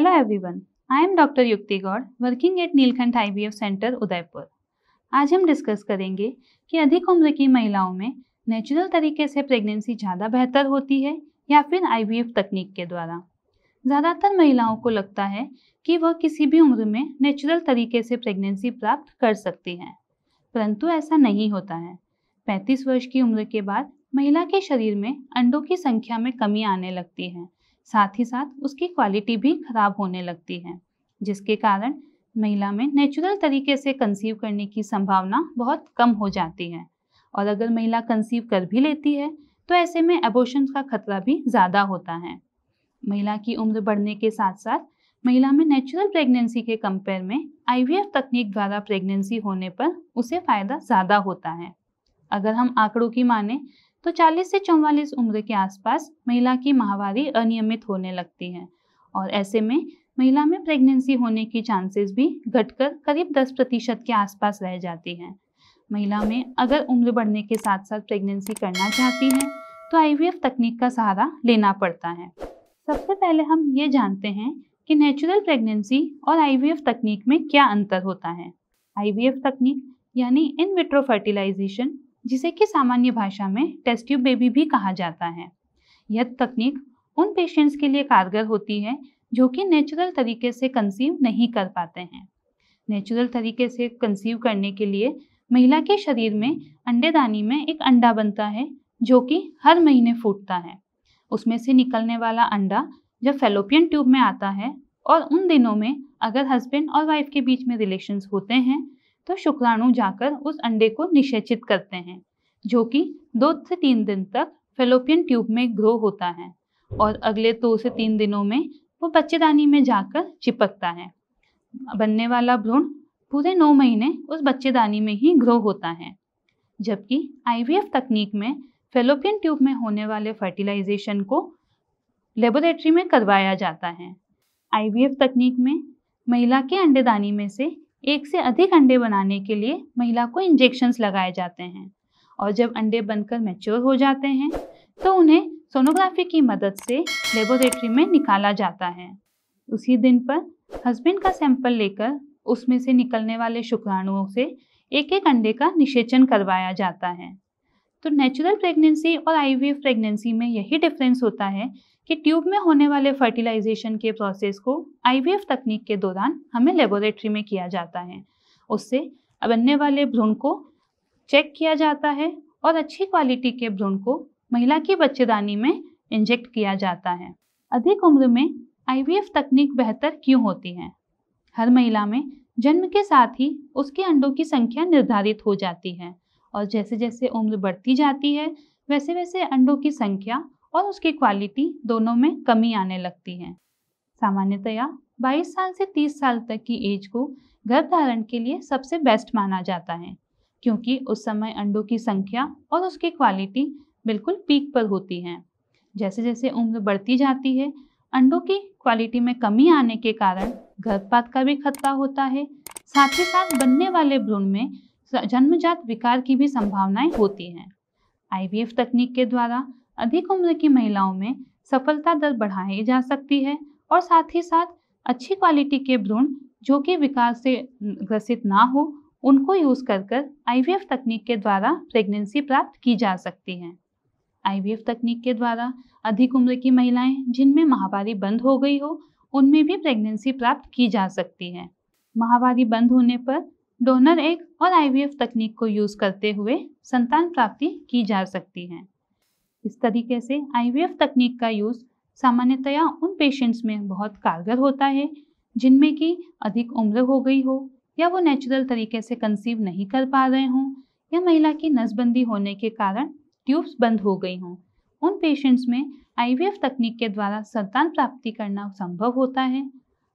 Hello everyone, I am Dr. Yukti Gaur working at Neelkanth IVF centre Udaipur. आज हम discuss करेंगे कि अधिक उम्र की महिलाओं में नेचुरल तरीके से प्रेगनेंसी ज़्यादा बेहतर होती है या फिर IVF तकनीक के द्वारा। ज़्यादातर महिलाओं को लगता है कि वह किसी भी उम्र में नेचुरल तरीके से प्रेगनेंसी प्राप्त कर सकती हैं, परंतु ऐसा नहीं होता है। 35 वर्ष की उम्र के बाद महिला के शरीर में अंडों की संख्या में कमी आने लगती है, साथ ही साथ उसकी क्वालिटी भी खराब होने लगती है, जिसके कारण महिला में नेचुरल तरीके से कंसीव करने की संभावना बहुत कम हो जाती है। और अगर महिला कंसीव कर भी लेती है तो ऐसे में एबॉर्शन का खतरा भी ज़्यादा होता है। महिला की उम्र बढ़ने के साथ साथ महिला में नेचुरल प्रेगनेंसी के कंपेयर में IVF तकनीक द्वारा प्रेगनेंसी होने पर उसे फ़ायदा ज़्यादा होता है। अगर हम आंकड़ों की माने तो 40 से 44 उम्र के आसपास महिला की माहवारी अनियमित होने लगती है और ऐसे में महिला में प्रेगनेंसी होने की चांसेस भी घटकर करीब 10% के आसपास रह जाती हैं। महिला में अगर उम्र बढ़ने के साथ साथ प्रेगनेंसी करना चाहती हैं तो IVF तकनीक का सहारा लेना पड़ता है। सबसे पहले हम ये जानते हैं कि नेचुरल प्रेगनेंसी और IVF तकनीक में क्या अंतर होता है। IVF तकनीक यानी इन विट्रो फर्टिलाइजेशन, जिसे कि सामान्य भाषा में टेस्ट ट्यूब बेबी भी कहा जाता है। यह तकनीक उन पेशेंट्स के लिए कारगर होती है जो कि नेचुरल तरीके से कंसीव नहीं कर पाते हैं। नेचुरल तरीके से कंसीव करने के लिए महिला के शरीर में अंडेदानी में एक अंडा बनता है जो कि हर महीने फूटता है। उसमें से निकलने वाला अंडा जब फैलोपियन ट्यूब में आता है और उन दिनों में अगर हस्बैंड और वाइफ के बीच में रिलेशंस होते हैं तो शुक्राणु जाकर उस अंडे को निषेचित करते हैं, जो कि 2 से 3 दिन तक फैलोपियन ट्यूब में ग्रो होता है और अगले 2 से 3 दिनों में वो बच्चेदानी में जाकर चिपकता है। बनने वाला भ्रूण पूरे 9 महीने उस बच्चेदानी में ही ग्रो होता है। जबकि IVF तकनीक में फैलोपियन ट्यूब में होने वाले फर्टिलाइजेशन को लेबोरेटरी में करवाया जाता है। IVF तकनीक में महिला के अंडेदानी में से एक से अधिक अंडे बनाने के लिए महिला को इंजेक्शंस लगाए जाते हैं और जब अंडे बनकर मैच्योर हो जाते हैं तो उन्हें सोनोग्राफी की मदद से लेबोरेटरी में निकाला जाता है। उसी दिन पर हस्बैंड का सैंपल लेकर उसमें से निकलने वाले शुक्राणुओं से एक एक अंडे का निषेचन करवाया जाता है। तो नेचुरल प्रेगनेंसी और IVF प्रेगनेंसी में यही डिफरेंस होता है कि ट्यूब में होने वाले फर्टिलाइजेशन के प्रोसेस को IVF तकनीक के दौरान हमें लेबोरेटरी में किया जाता है। उससे बनने वाले भ्रूण को चेक किया जाता है और अच्छी क्वालिटी के भ्रूण को महिला की बच्चेदानी में इंजेक्ट किया जाता है। अधिक उम्र में IVF तकनीक बेहतर क्यों होती है? हर महिला में जन्म के साथ ही उसके अंडों की संख्या निर्धारित हो जाती है और जैसे जैसे उम्र बढ़ती जाती है वैसे वैसे अंडों की संख्या और उसकी क्वालिटी दोनों में कमी आने लगती है। सामान्यतया 22 साल से 30 साल तक की एज को गर्भधारण के लिए सबसे बेस्ट माना जाता है, क्योंकि उस समय अंडों की संख्या और उसकी क्वालिटी बिल्कुल पीक पर होती है। जैसे जैसे उम्र बढ़ती जाती है अंडों की क्वालिटी में कमी आने के कारण गर्भपात का भी खतरा होता है। साथ ही साथ बनने वाले भ्रूण में जन्मजात विकार की भी संभावनाएं होती हैं। IVF तकनीक के द्वारा अधिक उम्र की महिलाओं में सफलता दर बढ़ाई जा सकती है और साथ ही साथ अच्छी क्वालिटी के भ्रूण जो कि विकार से ग्रसित ना हो उनको यूज़ कर IVF तकनीक के द्वारा प्रेगनेंसी प्राप्त की जा सकती है। IVF तकनीक के द्वारा अधिक उम्र की महिलाएं जिनमें माहवारी बंद हो गई हो उनमें भी प्रेगनेंसी प्राप्त की जा सकती है। माहवारी बंद होने पर डोनर एग और IVF तकनीक को यूज़ करते हुए संतान प्राप्ति की जा सकती है। इस तरीके से IVF तकनीक का यूज़ सामान्यतया उन पेशेंट्स में बहुत कारगर होता है जिनमें कि अधिक उम्र हो गई हो या वो नेचुरल तरीके से कंसीव नहीं कर पा रहे हों या महिला की नसबंदी होने के कारण ट्यूब्स बंद हो गई हों। उन पेशेंट्स में IVF तकनीक के द्वारा संतान प्राप्ति करना संभव होता है।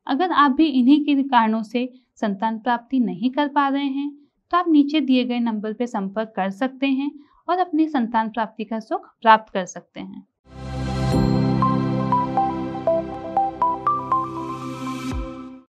अगर आप भी इन्हीं के कारणों से संतान प्राप्ति नहीं कर पा रहे हैं तो आप नीचे दिए गए नंबर पर संपर्क कर सकते हैं और अपनी संतान प्राप्ति का सुख प्राप्त कर सकते हैं।